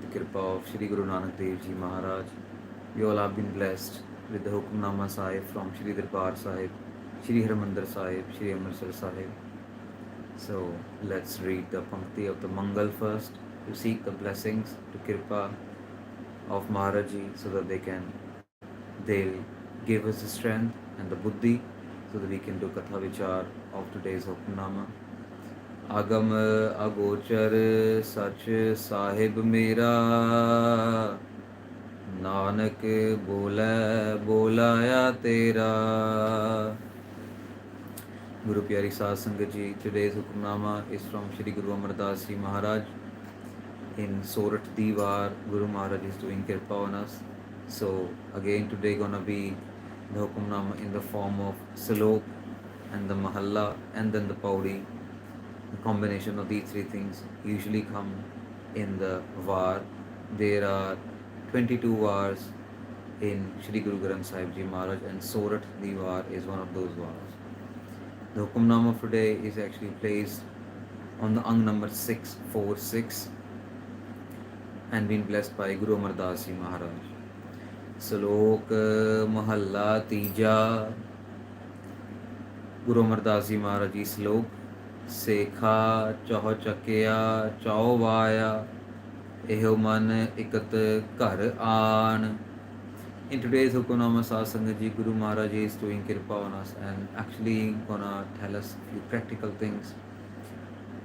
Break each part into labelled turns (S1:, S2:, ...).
S1: the Kirpa of Shri Guru Nanak Dev Ji Maharaj. We all have been blessed with the Hukamnama Sahib from Shri Darbar Sahib, Sri Harmandir Sahib, Sri Amritsar Sahib. So let's read the Pankti of the Mangal first to seek the blessings, to Kirpa of Maharaji so that they'll give us the strength and the buddhi so that we can do Katha Vichar of today's Hukamnama. Agam agochar sach sahib mera, Nanak bola bolaya tera. Guru Pyari Sahib Sangat Ji, today's Hukamnama is from Shri Guru Amar Ji Maharaj. In Sorath Diwar, Guru Maharaj is doing Kirpa on us. So again today gonna be the Hukamnama in the form of Salok and the Mahalla and then the Pauri. The combination of these three things usually come in the Var. There are 22 Vars in Shri Guru Granth Sahib Ji Maharaj, and Sorath Diwar is one of those Vars. The Hukamnama of today is actually placed on the Ang number 646 and been blessed by Guru Amar Ji Maharaj. Salok Mahalla Tija. Guru Amar Ji Maharaj ji Salok. Sekha Chaho Chakya Chao Vaya Eho Man Ikat Kar Aan. In today's Hukamnama Sasangat Ji, Guru Maharaj is doing Kirpa on us and actually gonna tell us a few practical things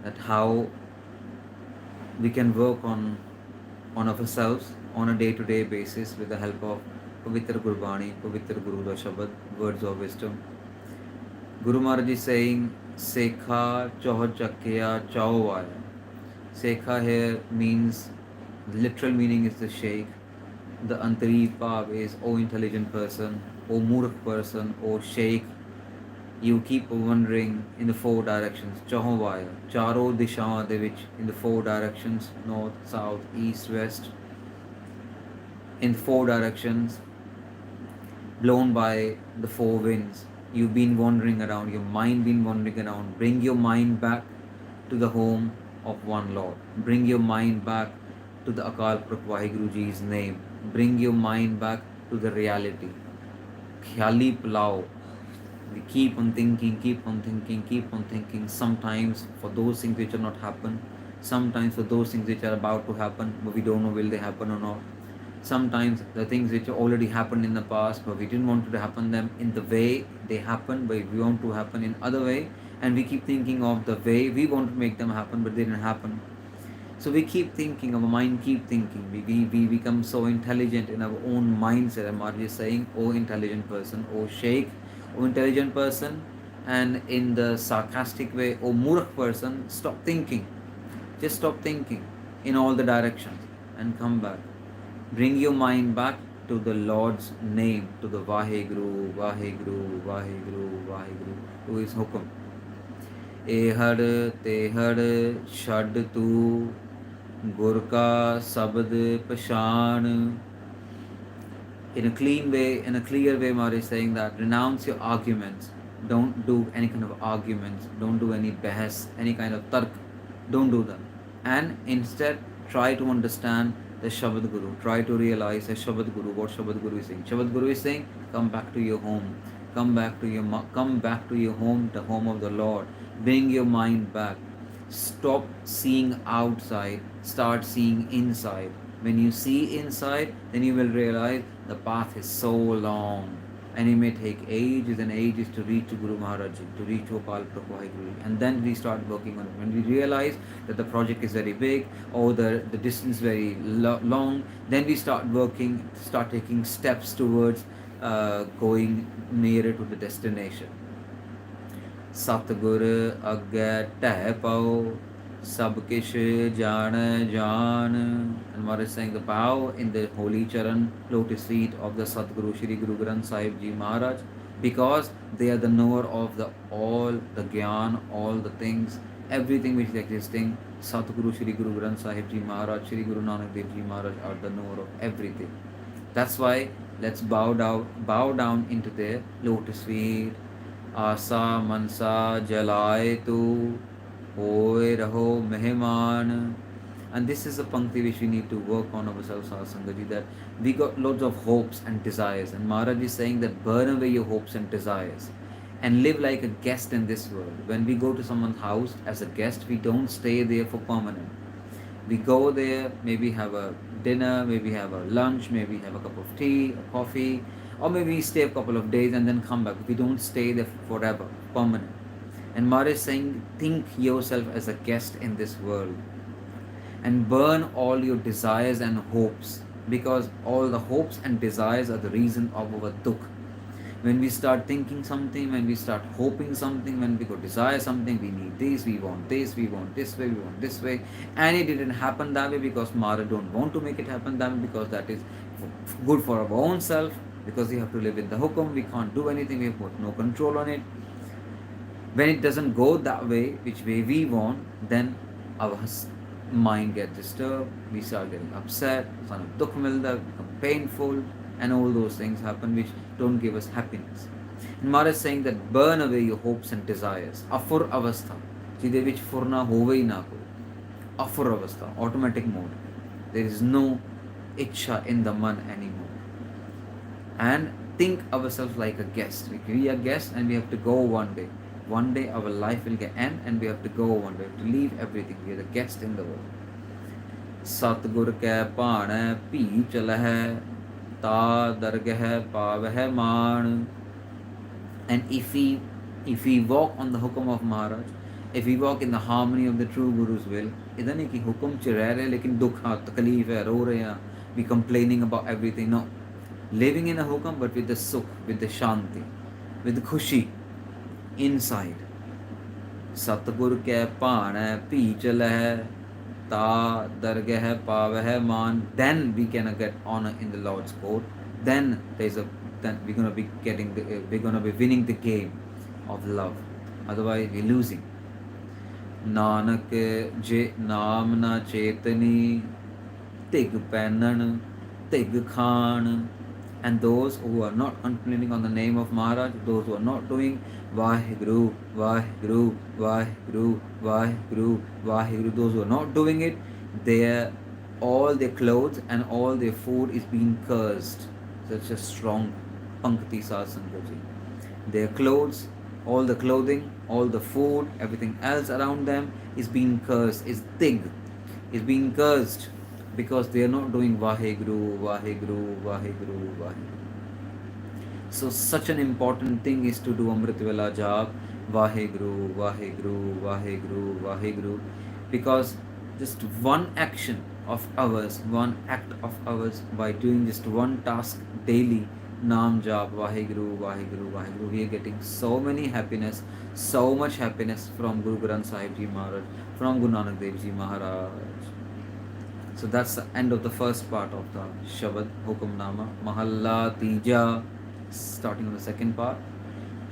S1: that how we can work on ourselves on a day-to-day basis with the help of Pavitra Gurbani, Pavitra Guru the Shabad, words of wisdom. Guru Maharaj is saying, Sekha Choh Chakya Chao Vaya. Sekha here means, the literal meaning is the shake. The Antari Pav is, O intelligent person, O Murkh person, O Sheikh. You keep wandering in the four directions. Choh Vaya. Charo Dishaon de vich, in the four directions, north, south, east, west. In four directions, blown by the four winds. You've been wandering around, your mind been wandering around. Bring your mind back to the home of one Lord. Bring your mind back to the Akal Purkh Vaheguru Ji's name. Bring your mind back to the reality. Khyali Pulao. We keep on thinking, keep on thinking, keep on thinking. Sometimes for those things which are not happen. Sometimes for those things which are about to happen, but we don't know will they happen or not. Sometimes the things which already happened in the past, but we didn't want to happen them in the way they happened, but we want to happen in other way, and we keep thinking of the way we want to make them happen, but they didn't happen. So we keep thinking, our mind keep thinking. We become so intelligent in our own mindset. Amar is saying, O intelligent person, O Sheikh, O intelligent person, and in the sarcastic way, O Murkh person, stop thinking. Just stop thinking in all the directions and come back. Bring your mind back to the Lord's name, to the Vaheguru, Vaheguru, Vaheguru, Vaheguru, to His Hukum. Ehad tehad shad tu Gur ka sabad pashan. In a clean way, in a clear way, Maharaj is saying that renounce your arguments. Don't do any kind of arguments. Don't do any behas, any kind of tark. Don't do them. And instead, try to understand the Shabad Guru. Try to realize the Shabad Guru, what Shabad Guru is saying. Shabad Guru is saying, come back to your home. Come back to your home, the home of the Lord. Bring your mind back. Stop seeing outside. Start seeing inside. When you see inside, then you will realize the path is so long. And it may take ages and ages to reach to Guru Maharaj, to reach to Akal Purkh Vaheguru. And then we start working on it. When we realize that the project is very big or the distance very long, then we start working, start taking steps towards going nearer to the destination. Satgur Agya Teh Pao Sab Kish Jana Jan. And Maharaj is saying the bow in the holy charan, lotus feet of the Satguru Shri Guru Granth Sahib Ji Maharaj, because they are the knower of all the Gyan, all the things, everything which is existing. Satguru Shri Guru Granth Sahib Ji Maharaj, Shri Guru Nanak Dev Ji Maharaj are the knower of everything. That's why let's bow down into their lotus feet. Asa mansa jalai tu hoy raho mehman. And this is a pankti which we need to work on ourselves, Sangaji, that we got loads of hopes and desires. And Maharaj is saying that burn away your hopes and desires and live like a guest in this world. When we go to someone's house as a guest, we don't stay there for permanent. We go there, maybe have a dinner, maybe have a lunch, maybe have a cup of tea, a coffee, or maybe stay a couple of days and then come back. We don't stay there forever, permanent. And Maharaj is saying, think yourself as a guest in this world and burn all your desires and hopes, because all the hopes and desires are the reason of our dukh. When we start thinking something, when we start hoping something, when we go desire something, we need this, we want this way, we want this way, and it didn't happen that way because Mara don't want to make it happen that way, because that is good for our own self, because we have to live in the hukum, we can't do anything, we have got no control on it. When it doesn't go that way, which way we want, then our mind gets disturbed, we start getting upset, dukh milda, become painful, and all those things happen which don't give us happiness. And Mara is saying that burn away your hopes and desires. Afur avastha, jide vich furna hove hi na ko. Afur avastha, automatic mode. There is no ichha in the man anymore. And think ourselves like a guest. We are guests and we have to go one day. One day our life will get end and we have to go one day. We have to leave everything. We are the guest in the world. Satgur ke paane pi chaleh ta dargah paveh maan. And if we walk on the hukum of Maharaj, if we walk in the harmony of the true Guru's will, इधर नहीं कि हुक्म च रह रहे लेकिन दुख है, तकलीफ है, रो रहे हैं, we complaining about everything. No, living in a hukum but with the sukh, with the shanti, with the khushi inside. Satgur ke paane pi chaleh ta dargah paveh maan. Then we can get honor in the Lord's court. Then we're gonna be winning the game of love. Otherwise we're losing. Nanak je naam na chetani tig penan tig khan. And those who are not contemplating on the name of Maharaj, those who are not doing Vaheguru, Vaheguru, Vaheguru, Vaheguru, Vaheguru, those who are not doing it, all their clothes and all their food is being cursed. Such a strong pankti Sangaji. Their clothes, all the clothing, all the food, everything else around them is being cursed, is being cursed. Because they are not doing Vaheguru, Vaheguru, Vaheguru, Vaheguru. So such an important thing is to do Amrit Vela jap, Vaheguru, Vaheguru, Vaheguru, Vaheguru. Because just one action of ours, one act of ours, by doing just one task daily, Naam jap, Vaheguru, Vaheguru, Vaheguru, we are getting so many happiness, so much happiness from Guru Granth Sahib Ji Maharaj, from Guru Nanak Dev Ji Maharaj. So that's the end of the first part of the Shabad, Hukamnama. Mahalla Tija, starting on the second part.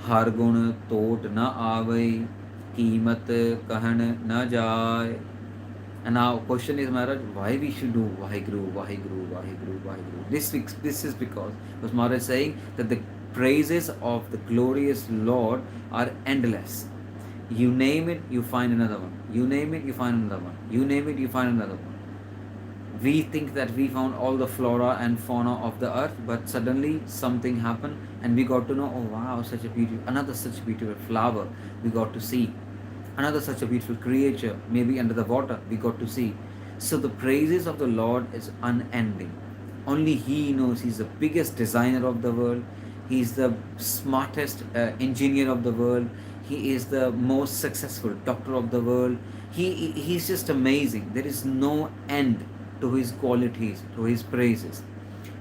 S1: Har gun tot na aave, Keemat kahan na jaye. And now question is, Maharaj, why we should do Vaheguru, Vaheguru, Vaheguru, Vaheguru? This is because Maharaj is saying that the praises of the glorious Lord are endless. You name it, you find another one. You name it, you find another one. You name it, you find another one. We think that we found all the flora and fauna of the earth, but suddenly something happened and we got to know, oh wow, another such beautiful flower we got to see. Another such a beautiful creature, maybe under the water, we got to see. So the praises of the Lord is unending. Only He knows. He's the biggest designer of the world. He's the smartest engineer of the world. He is the most successful doctor of the world. He's just amazing. There is no end to His qualities, to His praises.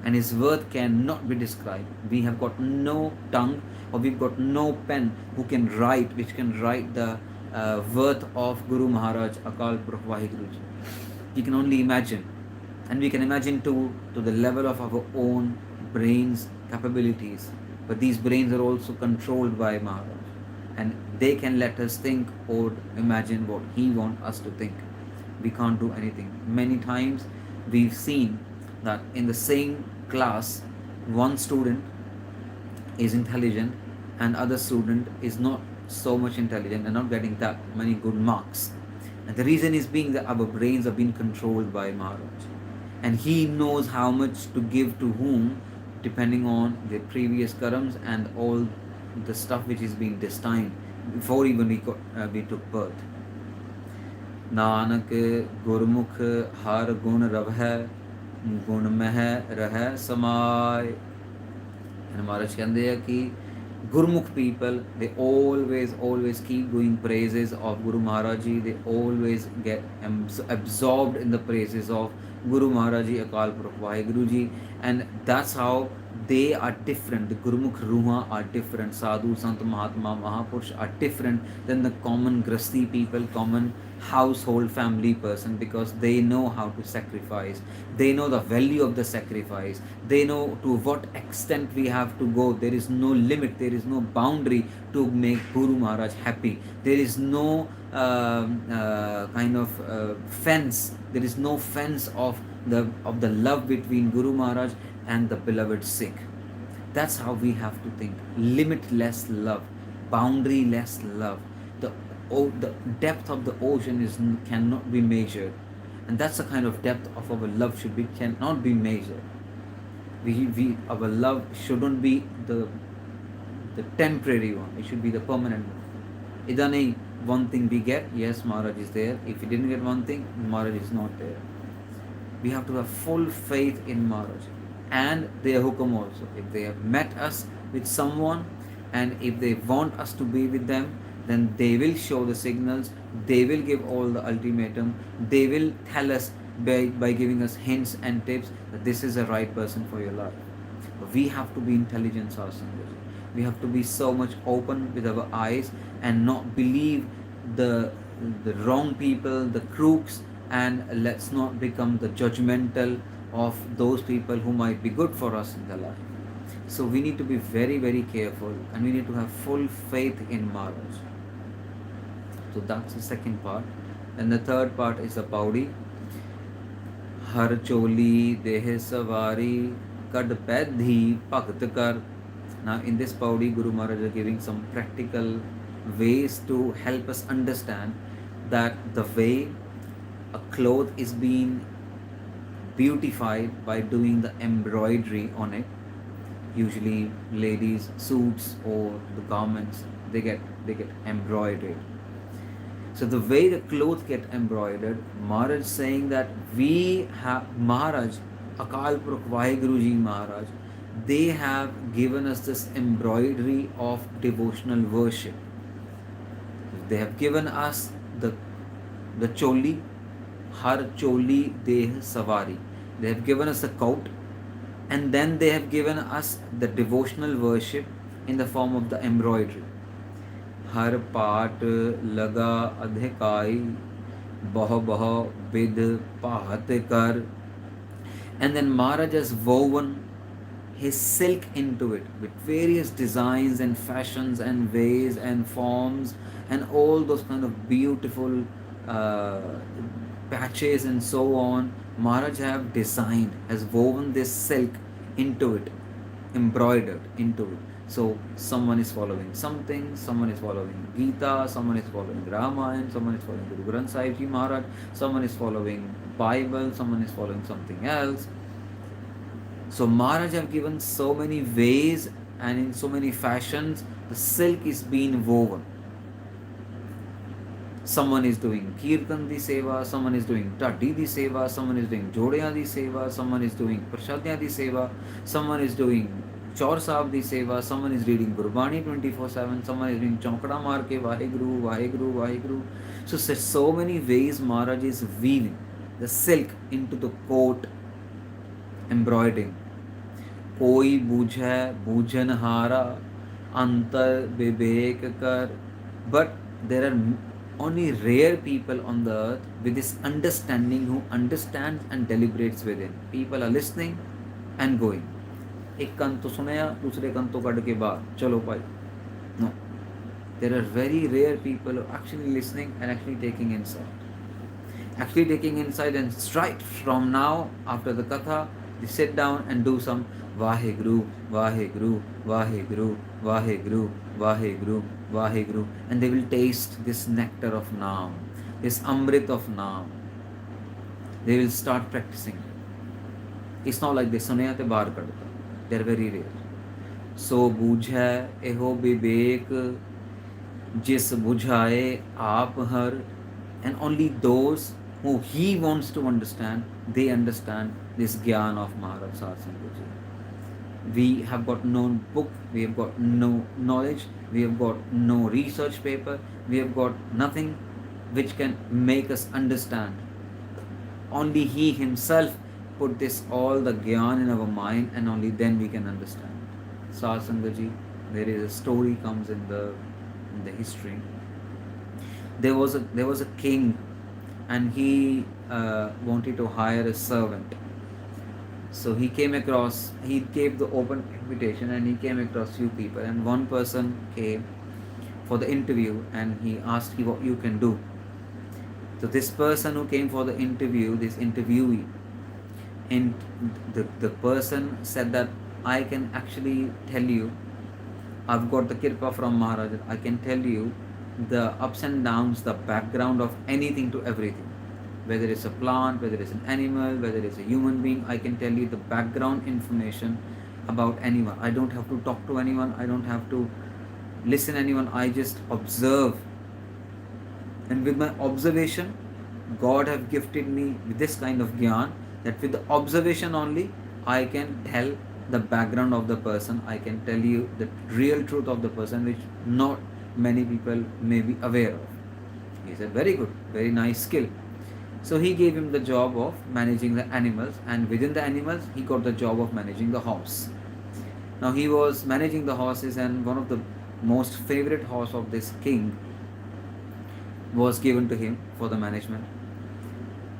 S1: And His worth cannot be described. We have got no tongue, or we've got no pen which can write the worth of Guru Maharaj, Akal Purukh Vaheguru Ji. We can only imagine. And we can imagine to the level of our own brains, capabilities. But these brains are also controlled by Maharaj. And they can let us think or imagine what He wants us to think. We can't do anything. Many times we've seen that in the same class, one student is intelligent and other student is not so much intelligent and not getting that many good marks. And the reason is being that our brains are being controlled by Maharaj. And he knows how much to give to whom, depending on their previous karams and all the stuff which is being destined before even we took birth. Nanak गुरमुख हर गुण रवै गुण मह रहै समाय. And Maharaj ਕਹਿੰਦੇ ਆ ਕਿ Gurmukh people, they always keep doing praises of Guru Maharaj Ji. They always get absorbed in the praises of Guru Maharaj Ji, Akal Purukh Vaheguru Ji, and that's how they are different. The Gurmukh Ruha are different. Sadhu, Sant, Mahatma, Mahapurush are different than the common Grasti people, common household family person, because they know how to sacrifice. They know the value of the sacrifice. They know to what extent we have to go. There is no limit, there is no boundary to make Guru Maharaj happy. There is no fence. There is no fence of the love between Guru Maharaj and the beloved Sikh. That's how we have to think. Limitless love, boundaryless love. The depth of the ocean cannot be measured, and that's the kind of depth of our love cannot be measured. Our love shouldn't be the temporary one. It should be the permanent one. Idane one thing we get, yes, Maharaj is there. If we didn't get one thing, Maharaj is not there. We have to have full faith in Maharaj and their hukum also. If they have met us with someone, and if they want us to be with them, then they will show the signals. They will give all the ultimatum. They will tell us by giving us hints and tips that this is the right person for your life. But we have to be intelligent, Sasangas. We have to be so much open with our eyes and not believe the wrong people, the crooks, and let's not become the judgmental of those people who might be good for us in the life. So we need to be very, very careful, and we need to have full faith in Maharaj. So that's the second part. And the third part is the Paudi. Har choli deh savari kad pedhi bhakt kar. Now in this Paudi, Guru Maharaj is giving some practical ways to help us understand that the way a cloth is being beautified by doing the embroidery on it. Usually ladies' suits or the garments, they get embroidered. So the way the clothes get embroidered, Maharaj saying that we have Maharaj, Akal Purukh Vaheguru Ji Maharaj, they have given us this embroidery of devotional worship. They have given us the choli, har choli deh savari. They have given us a coat, and then they have given us the devotional worship in the form of the embroidery. Har paat laga adhikai bah bah vid pahat kar. And then Maharaj has woven his silk into it with various designs and fashions and ways and forms and all those kind of beautiful patches and so on. Maharaj have designed, has woven this silk into it, embroidered into it. So someone is following something, someone is following Gita, someone is following Ramayana, someone is following Guru Granth Sahib Ji Maharaj, someone is following Bible, someone is following something else. So Maharaj have given so many ways and in so many fashions, the silk is being woven. Someone is doing Kirtan di Seva, someone is doing Taddi di Seva, someone is doing Jodaya di Seva, someone is doing Prashadya di Seva, someone is doing Chaur Sahib di Seva, someone is reading Gurbani 24/7, someone is doing Chaukada Mar ke Vaheguru, Vaheguru, Vaheguru. So many ways Maharaj is weaving the silk into the coat, embroidering. Koi bujhe bhujanhara antar vivek kar. But there are only rare people on the earth with this understanding, who understands and deliberates within. People are listening and going. एक कान तो सुनया, दूसरे कान तो cut के बाद चलो भाई. No, there are very rare people who are actually listening and actually taking insight. Actually taking insight, and straight from now, after the katha, they sit down and do some Vaheguru, Vaheguru, Vaheguru, Vaheguru, Vaheguru, Vaheguru, and they will taste this nectar of Naam. this Amrit of Naam. They will start practicing it. It's not like they sunaya te baar kadta. They're very rare. So bujha eho vivek jis bujhaye aap har, and only those who he wants to understand, they understand this Gyan of Maharaj Satsang Ji. We have got no book, we have got no knowledge, we have got no research paper, we have got nothing which can make us understand. Only he himself put this all the Gyan in our mind, and only then we can understand. Satsang Ji, there is a story comes in the history. There was a king, and he wanted to hire a servant. So he gave the open invitation, and he came across few people, and one person came for the interview, and he asked him what you can do. So this person who came for the interview, this interviewee, and the person said that I can actually tell you, I've got the kirpa from Maharaj, I can tell you the ups and downs, the background of anything to everything. Whether it's a plant, whether it's an animal, whether it's a human being, I can tell you the background information about anyone. I don't have to talk to anyone, I don't have to listen to anyone, I just observe. And with my observation, God have gifted me with this kind of Gyan, that with the observation only, I can tell the background of the person, I can tell you the real truth of the person, which not many people may be aware of. He said, very good, very nice skill. So he gave him the job of managing the animals, and within the animals, he got the job of managing the horse. Now he was managing the horses, and one of the most favorite horse of this king was given to him for the management.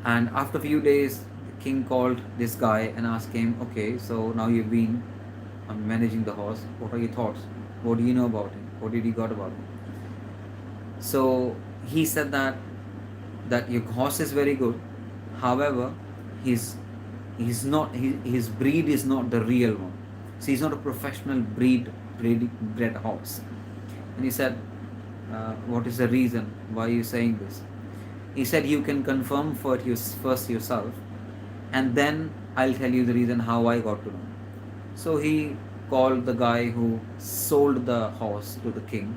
S1: And after a few days, the king called this guy and asked him, okay, so now you've been managing the horse, what are your thoughts? What do you know about him? What did you got about him? So he said that your horse is very good, however, his breed is not the real one. So he's not a professional bred horse. And he said, what is the reason why are you saying this? He said, you can confirm first yourself, and then I'll tell you the reason how I got to know. So he called the guy who sold the horse to the king,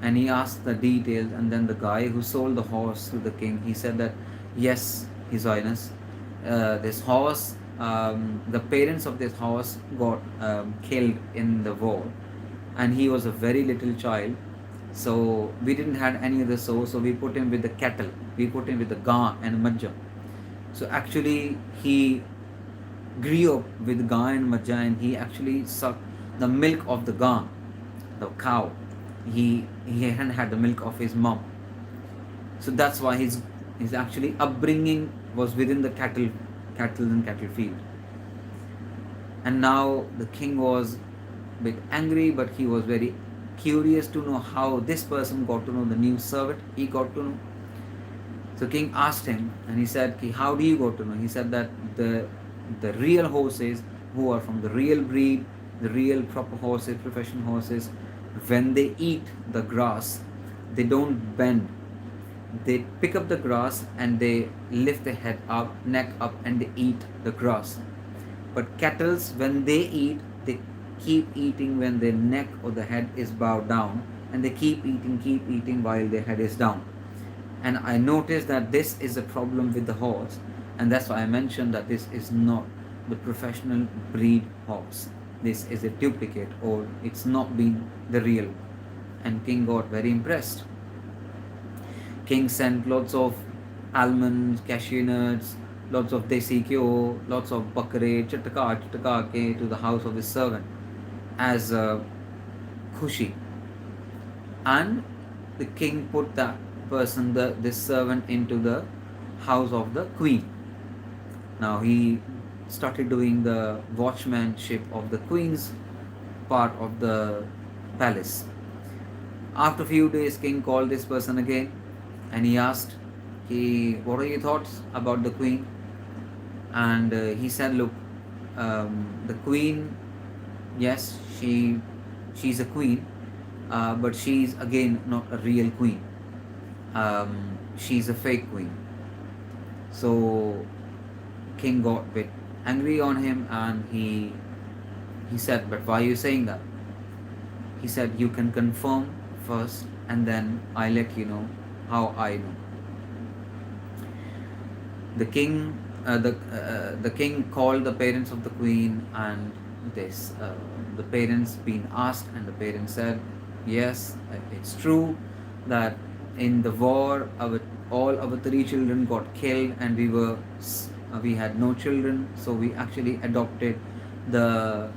S1: and he asked the details, and then the guy who sold the horse to the king, he said that, yes, His Highness, this horse, the parents of this horse got killed in the war, and he was a very little child, so we didn't have any other source, so we put him with the cattle, we put him with the Ga and Majja. So actually he grew up with Ga and Majja, and he actually sucked the milk of the Ga, the cow. He hadn't had the milk of his mom. So that's why his actually upbringing was within the cattle and cattle field. And now the king was a bit angry, but he was very curious to know how this person got to know the new servant he got to know. So king asked him, and he said, how do you got to know? He said that the real horses who are from the real breed, the real proper horses, professional horses, when they eat the grass, they don't bend. They pick up the grass and they lift their head up, neck up, and they eat the grass. But cattle, when they eat, they keep eating when their neck or the head is bowed down, and they keep eating while their head is down. And I noticed that this is a problem with the horse, and that's why I mentioned that this is not the professional breed horse. This is a duplicate, or it's not being the real. And king got very impressed. King sent lots of almonds, cashew nuts, lots of desi kyo, lots of bakre, chatka ke to the house of his servant as a khushi. And the king put that person, this servant, into the house of the queen. Now he started doing the watchmanship of the queen's part of the palace. After a few days, king called this person again, and he asked, what are your thoughts about the queen? And he said, look, the queen, yes, she's a queen, but she's again not a real queen. she's a fake queen. So king got a bit angry on him, and he said, but why are you saying that? He said, you can confirm first, and then I let you know how I know. The king called the parents of the queen, and the parents being asked, and the parents said, yes, it's true that in the war all our 3 children got killed, and we had no children, so we actually adopted the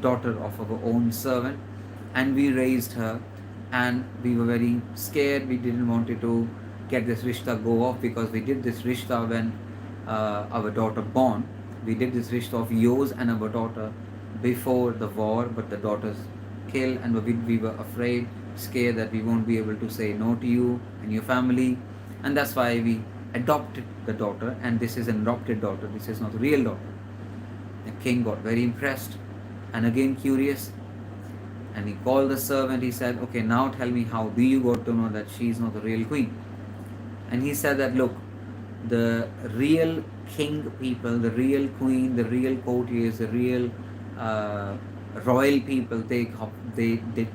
S1: daughter of our own servant, and we raised her, and we were very scared. We didn't want it to get this rishta go off, because we did this rishta when our daughter born. We did this rishta of yours and our daughter before the war, but the daughter's killed, and we were afraid, scared that we won't be able to say no to you and your family, and that's why we adopted the daughter, and this is an adopted daughter, this is not a real daughter. The king got very impressed and again curious, and he called the servant. He said, okay, now tell me, how do you got to know that she is not the real queen? And he said that, look, the real king people, the real queen, the real courtiers, the real royal people, they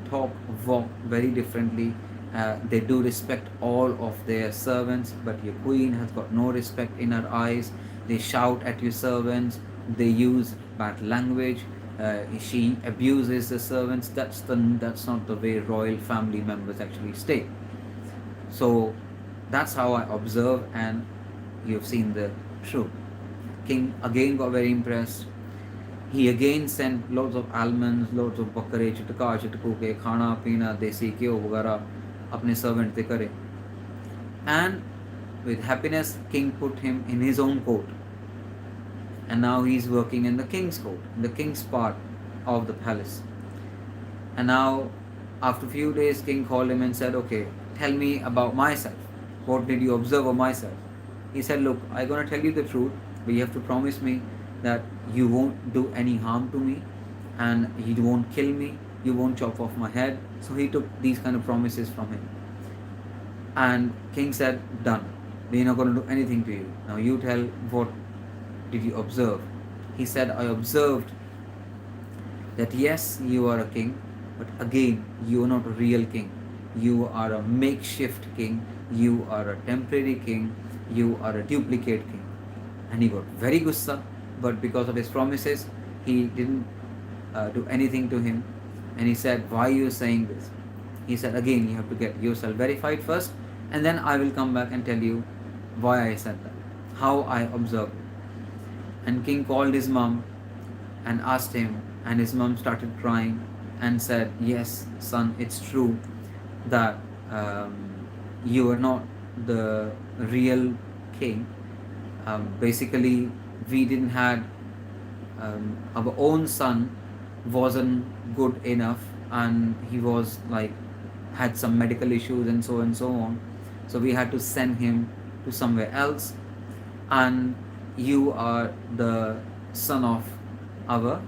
S1: talk, walk very differently. They do respect all of their servants, but your queen has got no respect in her eyes. They shout at your servants, they use bad language, she abuses the servants. That's not the way royal family members actually stay. So that's how I observe, and you've seen the truth. King again got very impressed. He again sent loads of almonds, loads of bakare, chitka chitku ke khana peena, desi kyo vagara apne servant te kare. And with happiness, king put him in his own court, and now he's working in the king's court, in the king's part of the palace. And now after a few days, king called him and said, okay, tell me about myself. What did you observe of myself? He said, look, I'm going to tell you the truth, but you have to promise me that you won't do any harm to me, and you won't kill me, you won't chop off my head. So he took these kind of promises from him. And king said, done. We're not going to do anything to you. Now you tell, what did you observe? He said, I observed that yes, you are a king, but again, you are not a real king. You are a makeshift king. You are a temporary king. You are a duplicate king. And he got very gussa, but because of his promises, he didn't do anything to him. And he said, why are you saying this? He said, again, you have to get yourself verified first, and then I will come back and tell you why I said that, how I observed it. And king called his mom and asked him, and his mom started crying and said, yes, son, it's true that you are not the real king. Basically, we didn't had our own son wasn't good enough, and he was like had some medical issues and so on. So we had to send him to somewhere else, and you are the son of our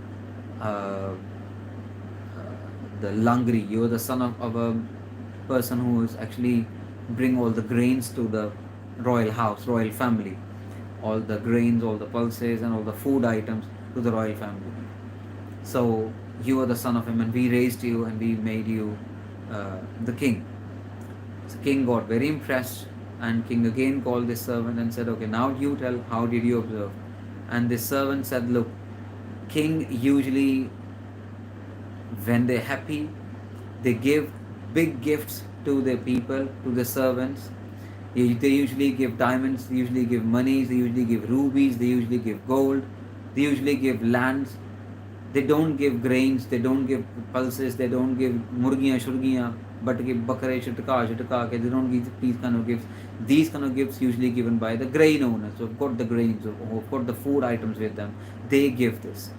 S1: the Langri. You are the son of a person who is actually bring all the grains to the royal house, royal family, all the grains, all the pulses, and all the food items to the royal family. So you are the son of him, and we raised you, and we made you the king. So king got very impressed, and king again called this servant and said, okay, now you tell, how did you observe? And this servant said, look, king usually, when they're happy, they give big gifts to their people, to the servants. They usually give diamonds, they usually give monies, they usually give rubies, they usually give gold, they usually give lands. They don't give grains, they don't give pulses, they don't give murgiyan, shurgiyan, but give bakare, chitka, they don't give these kind of gifts. These kind of gifts usually given by the grain owners who've got the grains, who've got the food items with them. They give this.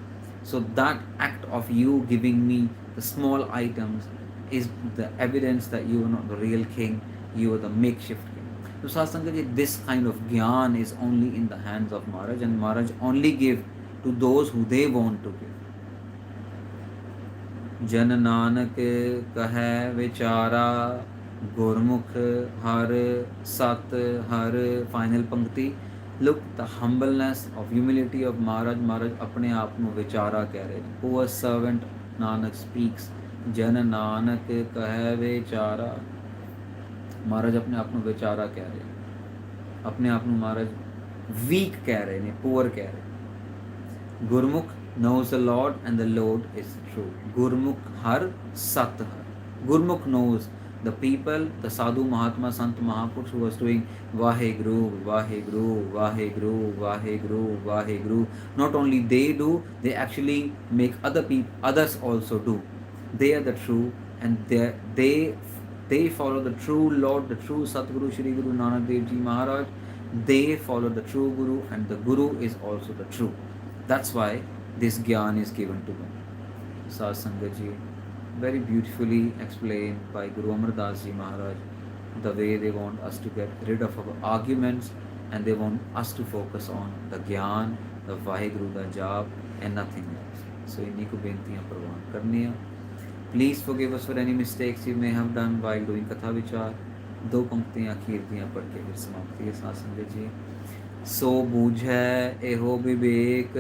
S1: So that act of you giving me the small items is the evidence that you are not the real king, you are the makeshift king. So Sasangaji, this kind of gyan is only in the hands of Maharaj, and Maharaj only give to those who they want to give. जन नानक कहे विचारा गुरमुख हर सत हर final पंक्ति look the humbleness of humility of Maharaj Maharaj अपने आप को विचारा कह रहे हैं पुअर सर्वेंट नानक स्पीक्स जन नानक कह विचारा महाराज अपने आप को विचारा कह रहे हैं अपने आप को महाराज वीक कह रहे हैं पुअर कह रहे हैं गुरमुख knows the Lord and the Lord is true. Gurmukh Har Sat Har. Gurmukh knows the people, the Sadhu Mahatma Sant Mahapurush who was doing Vaheguru, Vaheguru, Vaheguru, Vaheguru, Vaheguru. Not only they do, they actually make others also do. They are the true and they follow the true Lord, the true Satguru Shri Guru Nanak Dev Ji Maharaj. They follow the true Guru and the Guru is also the true. That's why this gyan is given to them. Sat Sangat Ji, very beautifully explained by Guru Amar Das Ji Maharaj, the way they want us to get rid of our arguments and they want us to focus on the gyan, the Vaheguru, the jap and nothing else. So इन्हीं को बेनतियाँ प्रवान करनी है. Please forgive us for any mistakes you may have done while doing कथा विचार. 2 पंक्तियाँ अखीर दियाँ पढ़ के फिर समाप्ति है. सात संगत जी, सो बूझै एहो विवेक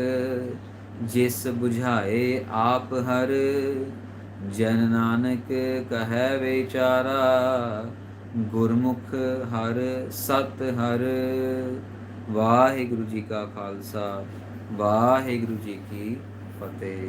S1: जिस बुझाए आप हर जन नानक कह विचारा गुरमुख हर सत हर. वाहिगुरु जी का खालसा, वाहिगुरु जी की फतेह.